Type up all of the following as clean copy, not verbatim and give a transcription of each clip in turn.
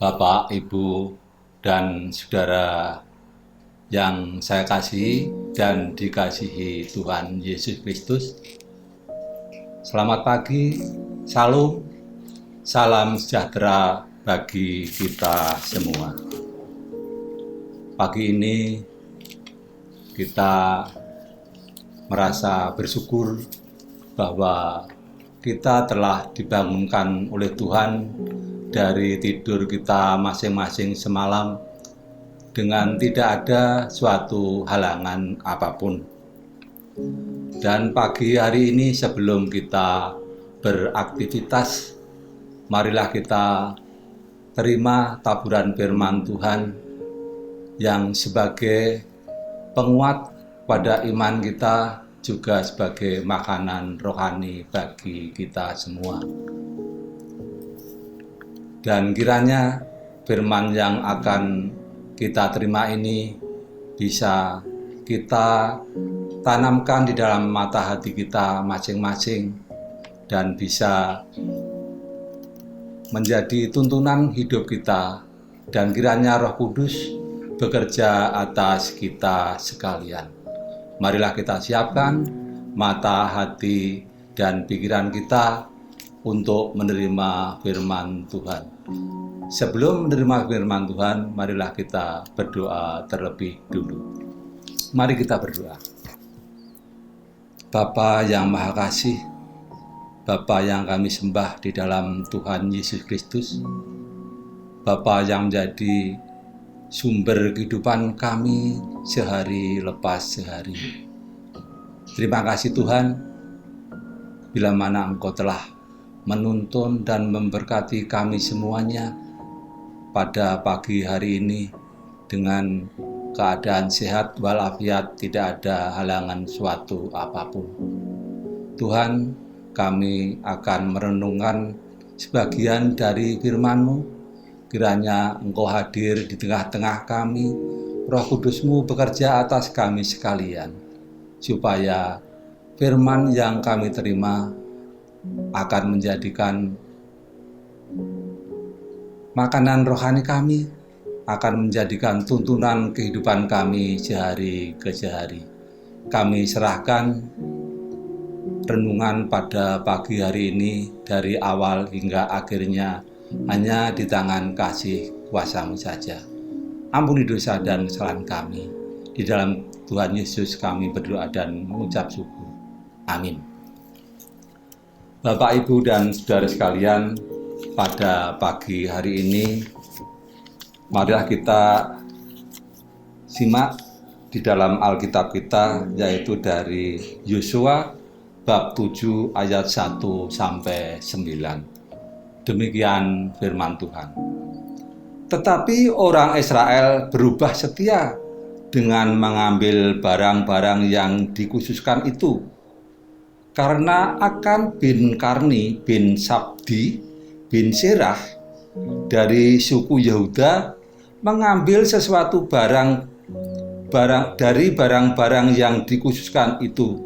Bapak, Ibu, dan saudara yang saya kasihi dan dikasihi Tuhan Yesus Kristus. Selamat pagi, salam, salam sejahtera bagi kita semua. Pagi ini kita merasa bersyukur bahwa kita telah dibangunkan oleh Tuhan dari tidur kita masing-masing semalam dengan tidak ada suatu halangan apapun. Dan pagi hari ini sebelum kita beraktivitas, marilah kita terima taburan firman Tuhan yang sebagai penguat pada iman kita, juga sebagai makanan rohani bagi kita semua. Dan kiranya firman yang akan kita terima ini bisa kita tanamkan di dalam mata hati kita masing-masing dan bisa menjadi tuntunan hidup kita, dan kiranya Roh Kudus bekerja atas kita sekalian. Marilah kita siapkan mata, hati, dan pikiran kita untuk menerima firman Tuhan. Sebelum menerima firman Tuhan, marilah kita berdoa terlebih dulu. Mari kita berdoa. Bapa yang Maha Kasih, Bapa yang kami sembah di dalam Tuhan Yesus Kristus, Bapa yang menjadi sumber kehidupan kami sehari lepas sehari. Terima kasih Tuhan, bila mana Engkau telah menuntun dan memberkati kami semuanya pada pagi hari ini dengan keadaan sehat walafiat, tidak ada halangan suatu apapun. Tuhan, kami akan merenungkan sebagian dari firman-Mu. Kiranya Engkau hadir di tengah-tengah kami, Roh Kudus-Mu bekerja atas kami sekalian, supaya firman yang kami terima akan menjadikan makanan rohani kami, akan menjadikan tuntunan kehidupan kami sehari ke sehari. Kami serahkan renungan pada pagi hari ini dari awal hingga akhirnya hanya di tangan kasih kuasa-Mu saja. Ampuni dosa dan kesalahan kami. Di dalam Tuhan Yesus kami berdoa dan mengucap syukur. Amin. Bapak, Ibu, dan saudara sekalian, pada pagi hari ini marilah kita simak di dalam Alkitab kita, yaitu dari Yosua bab 7 ayat 1 sampai 9. Demikian firman Tuhan. Tetapi orang Israel berubah setia dengan mengambil barang-barang yang dikhususkan itu, karena Akan bin Karni bin Sabdi bin Serah dari suku Yehuda mengambil sesuatu barang dari barang-barang yang dikhususkan itu.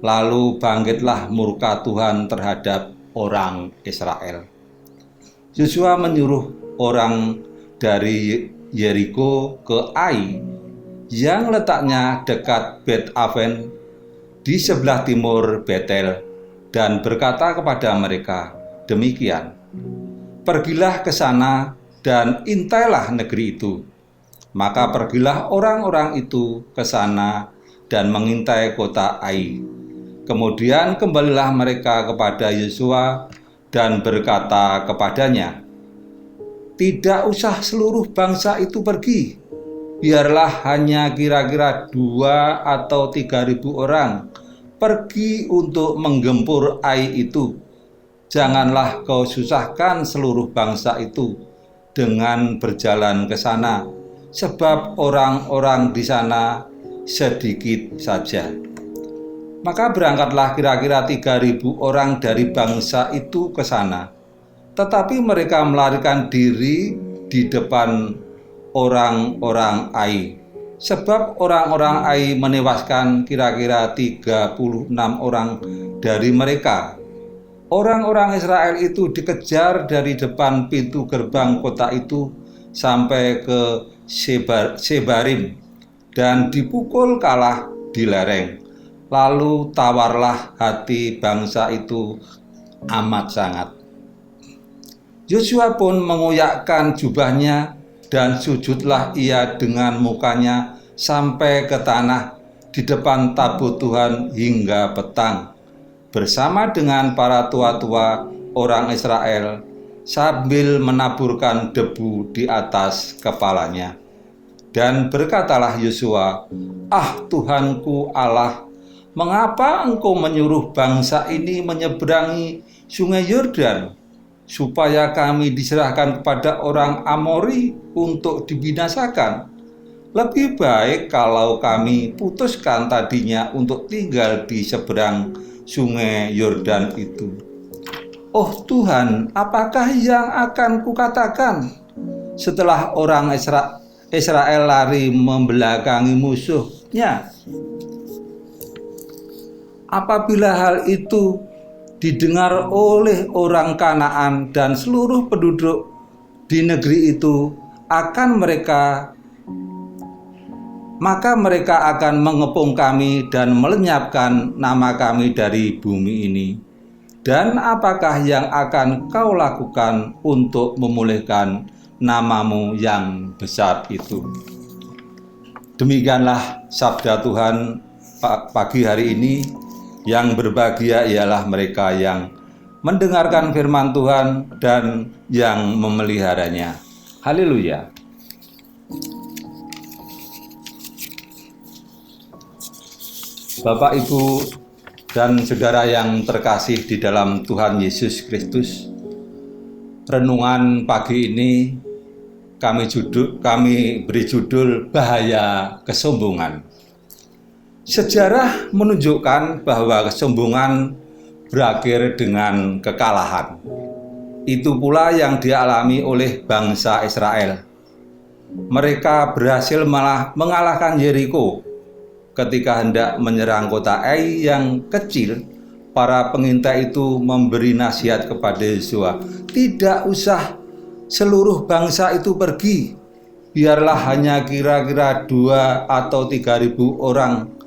Lalu bangkitlah murka Tuhan terhadap orang Israel. Yosua menyuruh orang dari Yeriko ke Ai yang letaknya dekat Bet-Aven di sebelah timur Betel, dan berkata kepada mereka demikian, pergilah ke sana dan intailah negeri itu. Maka pergilah orang-orang itu ke sana dan mengintai kota Ai. Kemudian kembalilah mereka kepada Yosua dan berkata kepadanya, tidak usah seluruh bangsa itu pergi, biarlah hanya kira-kira 2 atau 3.000 orang pergi untuk menggempur Ai itu. Janganlah kau susahkan seluruh bangsa itu dengan berjalan ke sana, sebab orang-orang di sana sedikit saja. Maka berangkatlah kira-kira 3.000 orang dari bangsa itu ke sana. Tetapi mereka melarikan diri di depan orang-orang Ai. Sebab orang-orang Ai menewaskan kira-kira 36 orang dari mereka. Orang-orang Israel itu dikejar dari depan pintu gerbang kota itu sampai ke Sebarim dan dipukul kalah di lereng. Lalu tawarlah hati bangsa itu amat sangat. Yosua pun mengoyakkan jubahnya dan sujudlah ia dengan mukanya sampai ke tanah di depan tabut Tuhan hingga petang, bersama dengan para tua-tua orang Israel sambil menaburkan debu di atas kepalanya. Dan berkatalah Yosua, "Ah Tuhanku Allah, mengapa engkau menyuruh bangsa ini menyeberangi sungai Yordan, supaya kami diserahkan kepada orang Amori untuk dibinasakan? Lebih baik kalau kami putuskan tadinya untuk tinggal di seberang sungai Yordan itu. Oh Tuhan, apakah yang akan kukatakan setelah orang Israel lari membelakangi musuhnya? Apabila hal itu didengar oleh orang Kanaan dan seluruh penduduk di negeri itu, maka mereka akan mengepung kami dan melenyapkan nama kami dari bumi ini. Dan apakah yang akan kau lakukan untuk memulihkan namamu yang besar itu?" Demikianlah sabda Tuhan pagi hari ini. Yang berbahagia ialah mereka yang mendengarkan firman Tuhan dan yang memeliharanya. Haleluya. Bapak, Ibu, dan saudara yang terkasih di dalam Tuhan Yesus Kristus, renungan pagi ini kami beri judul Bahaya Kesombongan. Sejarah menunjukkan bahwa kesombongan berakhir dengan kekalahan. Itu pula yang dialami oleh bangsa Israel. Mereka berhasil mengalahkan Yeriko. Ketika hendak menyerang kota Ai yang kecil, para pengintai itu memberi nasihat kepada Yosua, "Tidak usah seluruh bangsa itu pergi. Biarlah hanya kira-kira 2 atau 3.000 orang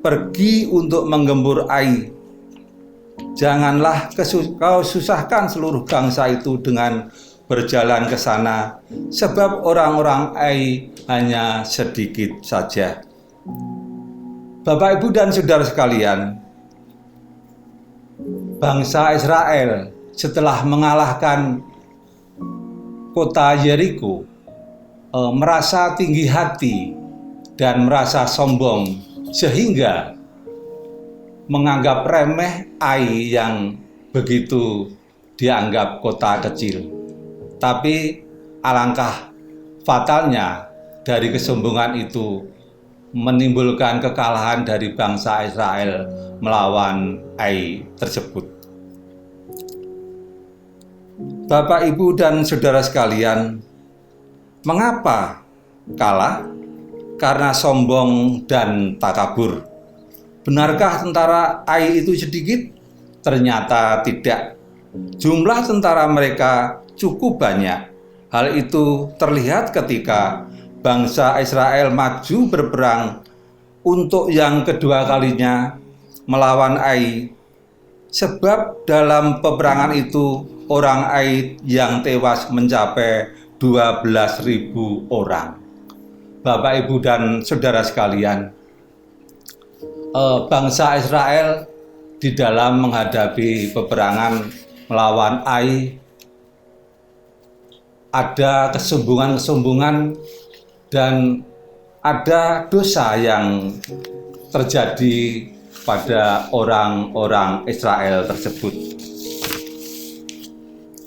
pergi untuk menggembur Ai. Janganlah kau susahkan seluruh bangsa itu dengan berjalan ke sana, sebab orang-orang Ai hanya sedikit saja." Bapak, Ibu, dan saudara sekalian, bangsa Israel setelah mengalahkan kota Yeriko merasa tinggi hati dan merasa sombong, sehingga menganggap remeh Ai yang begitu dianggap kota kecil. Tapi alangkah fatalnya dari kesombongan itu menimbulkan kekalahan dari bangsa Israel melawan Ai tersebut. Bapak, Ibu, dan saudara sekalian, mengapa kalah? Karena sombong dan takabur. Benarkah tentara Ai itu sedikit? Ternyata tidak. Jumlah tentara mereka cukup banyak. Hal itu terlihat ketika bangsa Israel maju berperang untuk yang kedua kalinya melawan Ai. Sebab dalam peperangan itu orang Ai yang tewas mencapai 12.000 orang. Bapak, Ibu, dan saudara sekalian, bangsa Israel di dalam menghadapi peperangan melawan Ai ada kesombongan dan ada dosa yang terjadi pada orang-orang Israel tersebut.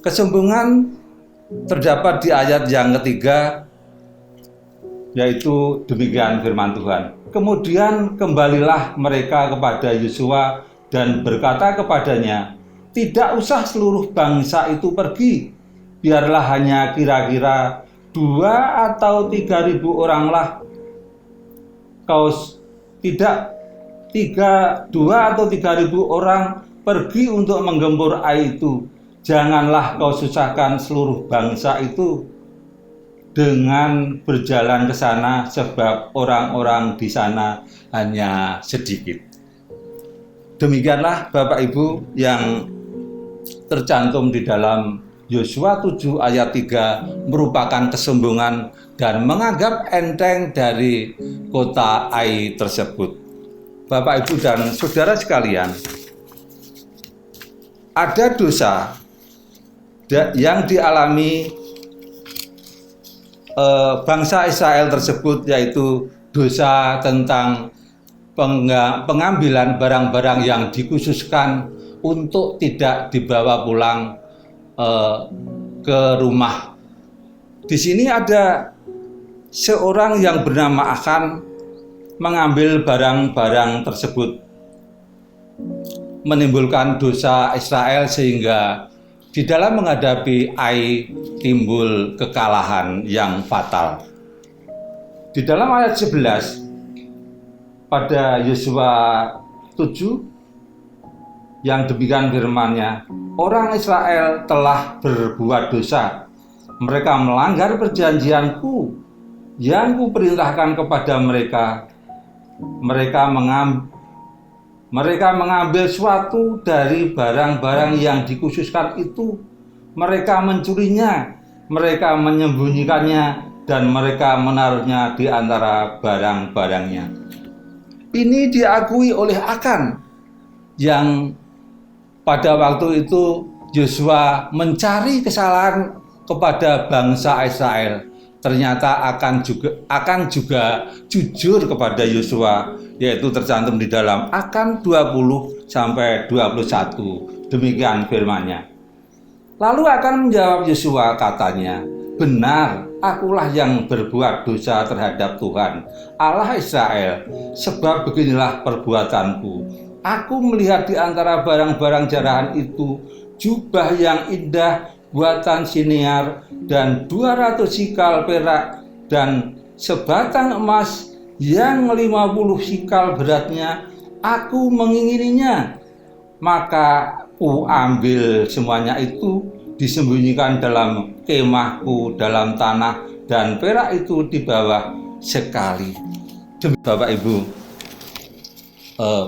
Kesombongan terdapat di ayat yang ketiga, yaitu demikian firman Tuhan. Kemudian kembalilah mereka kepada Yosua dan berkata kepadanya, "Tidak usah seluruh bangsa itu pergi, biarlah hanya kira-kira 2 atau 3.000 oranglah. dua atau 3.000 orang pergi untuk menggempur Ai itu, janganlah kau susahkan seluruh bangsa itu dengan berjalan ke sana, sebab orang-orang di sana hanya sedikit. Demikianlah Bapak Ibu yang tercantum di dalam Yosua 7 ayat 3 merupakan kesombongan dan menganggap enteng dari kota Ai tersebut. Bapak Ibu dan saudara sekalian, ada dosa yang dialami bangsa Israel tersebut, yaitu dosa tentang pengambilan barang-barang yang dikhususkan untuk tidak dibawa pulang ke rumah. Di sini ada seorang yang bernama Akan mengambil barang-barang tersebut, menimbulkan dosa Israel sehingga di dalam menghadapi Ai timbul kekalahan yang fatal. Di dalam ayat 11 pada Yosua 7 yang demikian firman-Nya, orang Israel telah berbuat dosa. Mereka melanggar perjanjianku yang kuperintahkan kepada mereka. Mereka mengambil suatu dari barang-barang yang dikhususkan itu. Mereka mencurinya, mereka menyembunyikannya, dan mereka menaruhnya di antara barang-barangnya. Ini diakui oleh Akan, yang pada waktu itu Yosua mencari kesalahan kepada bangsa Israel. Ternyata Akan juga jujur kepada Yosua, yaitu tercantum di dalam Akan 20 sampai 21. Demikian firman-Nya. Lalu Akan menjawab Yosua, katanya, benar, akulah yang berbuat dosa terhadap Tuhan Allah Israel, sebab beginilah perbuatanku. Aku melihat di antara barang-barang jarahan itu jubah yang indah buatan Sinear dan 200 sikal perak dan sebatang emas yang 50 sikal beratnya. Aku mengingininya, maka ku ambil semuanya itu, disembunyikan dalam kemahku dalam tanah, dan perak itu di bawah sekali. Demi Bapak Ibu,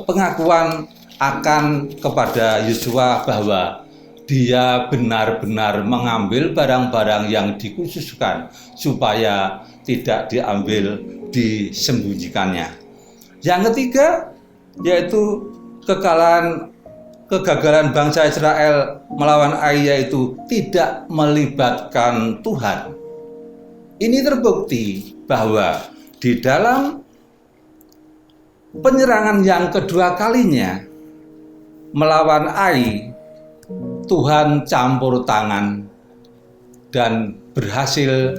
pengakuan Akan kepada Yosua bahwa dia benar-benar mengambil barang-barang yang dikhususkan supaya tidak diambil, disembunyikannya. Yang ketiga, yaitu kegagalan bangsa Israel melawan Ai, yaitu tidak melibatkan Tuhan. Ini terbukti bahwa di dalam penyerangan yang kedua kalinya melawan Ai, Tuhan campur tangan dan berhasil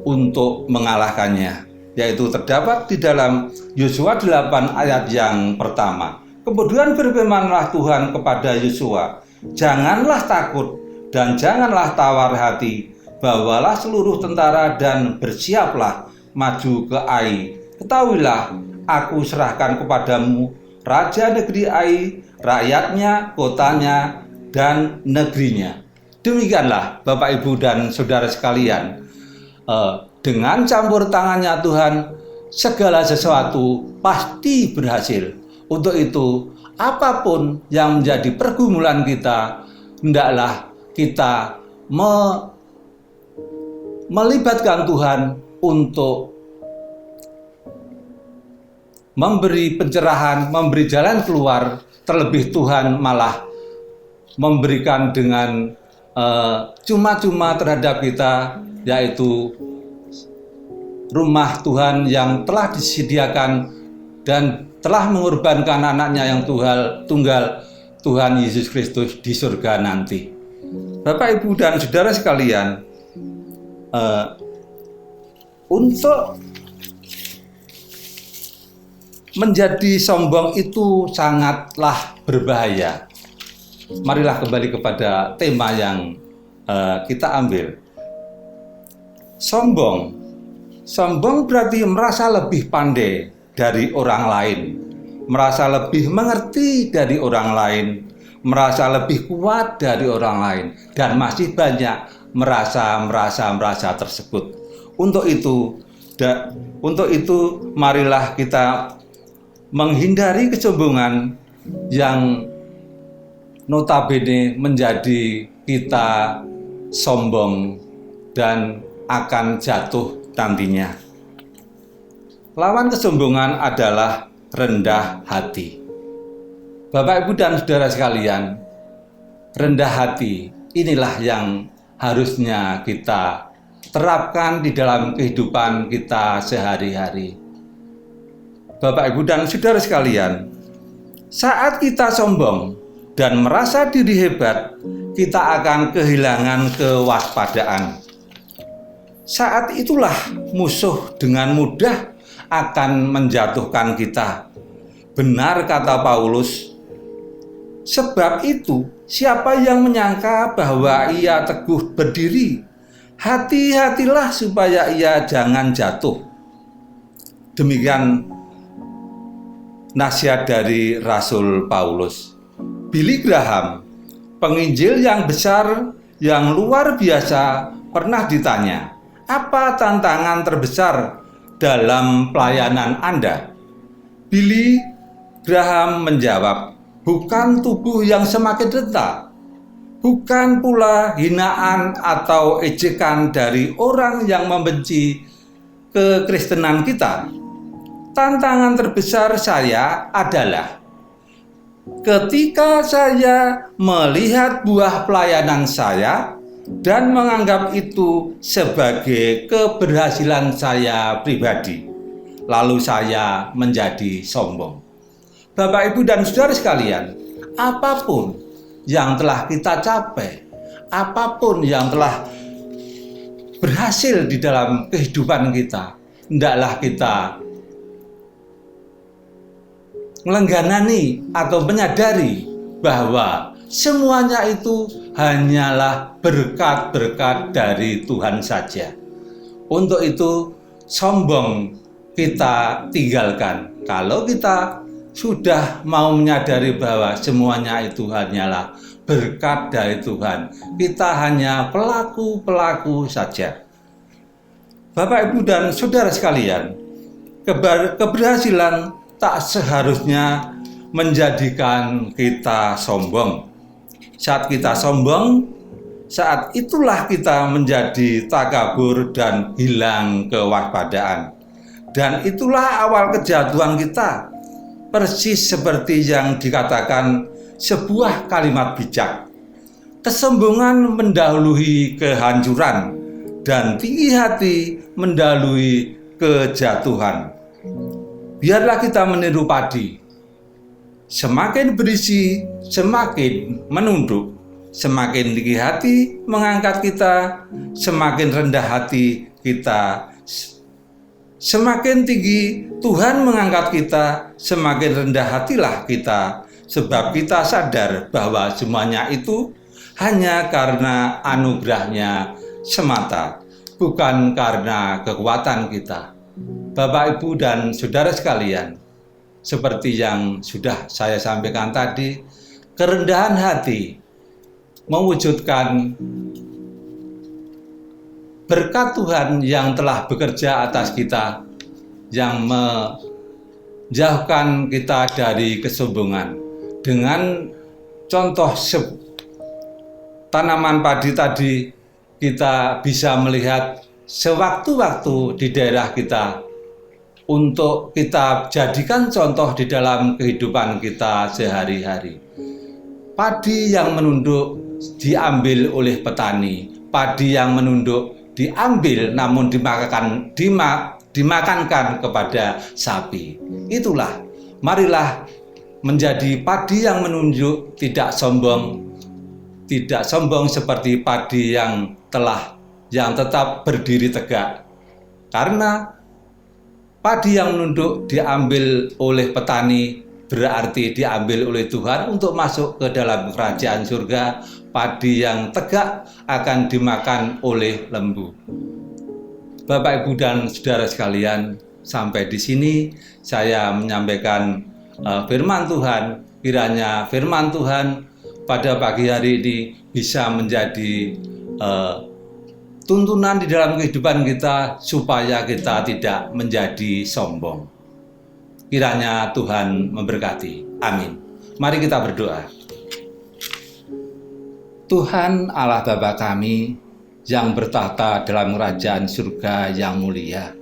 untuk mengalahkannya, yaitu terdapat di dalam Yosua 8 ayat yang pertama. Kemudian berfirmanlah Tuhan kepada Yosua, janganlah takut dan janganlah tawar hati, bawalah seluruh tentara dan bersiaplah maju ke Ai. Ketahuilah, aku serahkan kepadamu raja negeri Ai, rakyatnya, kotanya, dan negerinya. Demikianlah Bapak Ibu dan saudara sekalian, dengan campur tangannya Tuhan, segala sesuatu pasti berhasil. Untuk itu, apapun yang menjadi pergumulan kita, hendaklah kita melibatkan Tuhan untuk memberi pencerahan, memberi jalan keluar. Terlebih Tuhan malah memberikan dengan cuma-cuma terhadap kita, yaitu rumah Tuhan yang telah disediakan dan telah mengorbankan anaknya yang tunggal, Tuhan Yesus Kristus di surga nanti. Bapak, Ibu, dan saudara sekalian, untuk menjadi sombong itu sangatlah berbahaya. Marilah kembali kepada tema yang kita ambil. Sombong berarti merasa lebih pandai dari orang lain. merasa lebih mengerti dari orang lain, merasa lebih kuat dari orang lain, dan masih banyak merasa tersebut. Untuk itu marilah kita menghindari kesombongan yang notabene menjadi kita sombong dan akan jatuh nantinya. Lawan kesombongan adalah rendah hati. Bapak, Ibu, dan saudara sekalian, rendah hati inilah yang harusnya kita terapkan di dalam kehidupan kita sehari-hari. Bapak, Ibu, dan saudara sekalian, saat kita sombong dan merasa diri hebat, kita akan kehilangan kewaspadaan. Saat itulah musuh dengan mudah akan menjatuhkan kita. Benar kata Paulus, sebab itu siapa yang menyangka bahwa ia teguh berdiri, hati-hatilah supaya ia jangan jatuh. Demikian nasihat dari Rasul Paulus. Billy Graham, penginjil yang besar, yang luar biasa, pernah ditanya, apa tantangan terbesar dalam pelayanan Anda? Billy Graham menjawab, bukan tubuh yang semakin retak, bukan pula hinaan atau ejekan dari orang yang membenci kekristenan kita. Tantangan terbesar saya adalah ketika saya melihat buah pelayanan saya dan menganggap itu sebagai keberhasilan saya pribadi, lalu saya menjadi sombong. Bapak, Ibu, dan saudara sekalian, apapun yang telah kita capai, apapun yang telah berhasil di dalam kehidupan kita, hendaklah kita melengganani atau menyadari bahwa semuanya itu hanyalah berkat-berkat dari Tuhan saja. Untuk itu, sombong kita tinggalkan. Kalau kita sudah mau menyadari bahwa semuanya itu hanyalah berkat dari Tuhan, kita hanya pelaku-pelaku saja. Bapak, Ibu, dan saudara sekalian, keberhasilan tak seharusnya menjadikan kita sombong. Saat kita sombong, saat itulah kita menjadi takabur dan hilang kewaspadaan. Dan itulah awal kejatuhan kita. Persis seperti yang dikatakan sebuah kalimat bijak. Kesombongan mendahului kehancuran dan tinggi hati mendahului kejatuhan. Biarlah kita meniru padi. Semakin berisi, semakin menunduk. Semakin tinggi hati mengangkat kita, semakin rendah hati kita. Semakin tinggi Tuhan mengangkat kita, semakin rendah hatilah kita. Sebab kita sadar bahwa semuanya itu hanya karena anugerahnya semata, bukan karena kekuatan kita. Bapak, Ibu, dan saudara sekalian, seperti yang sudah saya sampaikan tadi, kerendahan hati mewujudkan berkat Tuhan yang telah bekerja atas kita, yang menjauhkan kita dari kesombongan. Dengan contoh tanaman padi tadi, kita bisa melihat sewaktu-waktu di daerah kita untuk kita jadikan contoh di dalam kehidupan kita sehari-hari. Padi yang menunduk diambil oleh petani, padi yang menunduk diambil namun dimakankan kepada sapi. Itulah, marilah menjadi padi yang menunjuk, tidak sombong seperti padi yang tetap berdiri tegak. Karena padi yang menunduk diambil oleh petani berarti diambil oleh Tuhan untuk masuk ke dalam kerajaan surga. Padi yang tegak akan dimakan oleh lembu. Bapak, Ibu, dan saudara sekalian, sampai di sini saya menyampaikan firman Tuhan. Kiranya firman Tuhan pada pagi hari ini bisa menjadi tuntunan di dalam kehidupan kita supaya kita tidak menjadi sombong. Kiranya Tuhan memberkati. Amin. Mari kita berdoa. Tuhan Allah Bapa kami yang bertahta dalam kerajaan surga yang mulia.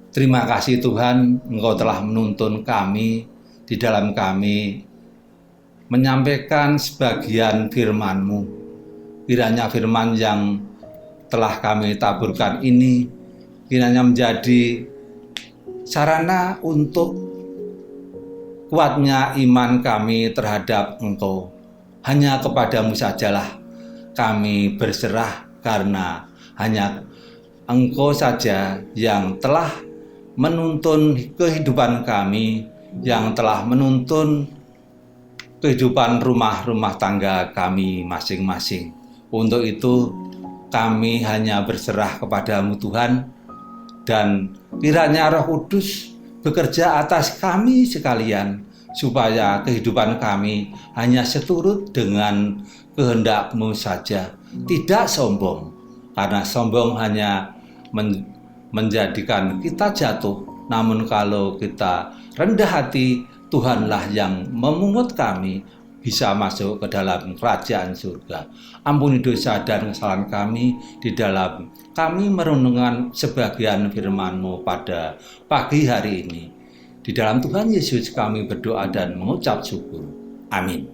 Terima kasih Tuhan, Engkau telah menuntun kami di dalam kami menyampaikan sebagian firman-Mu. Kiranya firman yang telah kami taburkan ini kiranya menjadi sarana untuk kuatnya iman kami terhadap Engkau. Hanya kepadamu sajalah kami berserah, karena hanya Engkau saja yang telah menuntun kehidupan kami, yang telah menuntun kehidupan rumah tangga kami masing-masing. Untuk itu kami hanya berserah kepadamu Tuhan, dan kiranya Roh Kudus bekerja atas kami sekalian, supaya kehidupan kami hanya seturut dengan kehendak-Mu saja, tidak sombong, karena sombong hanya menjadikan kita jatuh. Namun kalau kita rendah hati, Tuhanlah yang memungut kami bisa masuk ke dalam kerajaan surga. Ampuni dosa dan kesalahan kami di dalam kami merenungkan sebagian firman-Mu pada pagi hari ini. Di dalam Tuhan Yesus kami berdoa dan mengucap syukur. Amin.